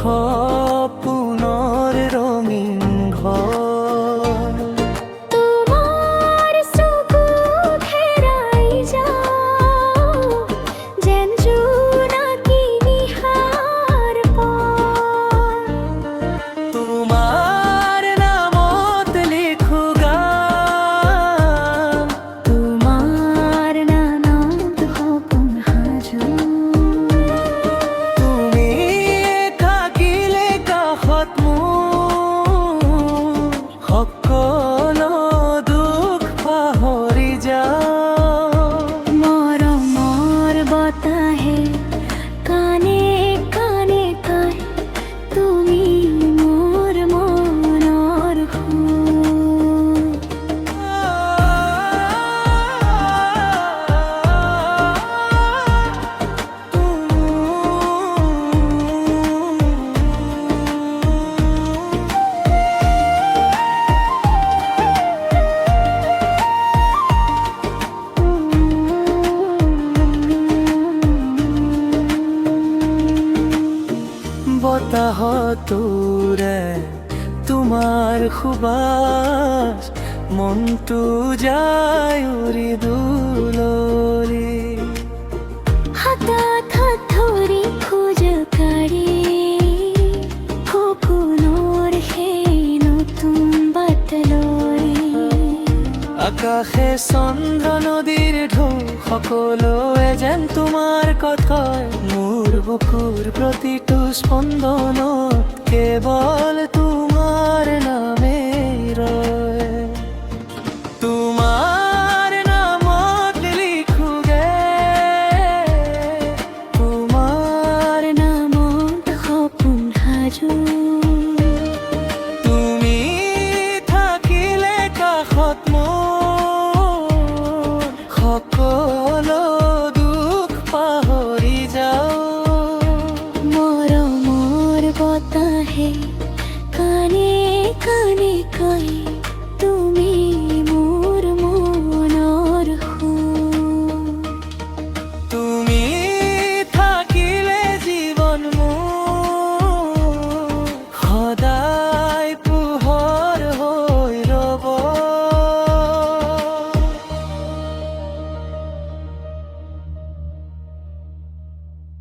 স্বপ্নৰ ৰঙীন ঘৰ। তোমার চকু ঘেরাই যাও যেন জোনাকি নিশার পর। তোমাৰ নামত লিখো গান, তোমার নানান সপোন সাজো। তুমি থাকিলে কাষত মোৰ সকলো দুখ পাহৰি যাওঁ। মৰমৰ বতাহে কানে কানে কয় তুমি মোৰ মনৰ সুৰ। বতাহতোৰে তোমাৰ সুবাস মনটো যায় উৰি দূৰলৈ। হাতত হাত ধৰি খোজ কাঢ়ি সপোনৰ সেই নতুন বাটলৈ। আকাশে চন্দ্ৰ নদীৰ ঢৌ সকলোৱে যেন তোমাৰ কথাই মোৰ বুকুৰ প্ৰতিটো স্পন্দনত কেৱল তোমাৰ নামেই ৰয়। তোমাৰ নামত লিখোগে, তোমাৰ নামত সপোন সাজো। তুমি থাকিলে কাষত মোৰ সকলো দুখ পাহৰি যাওঁ। মৰমৰ বতাহে কানে কানে কয় তুমি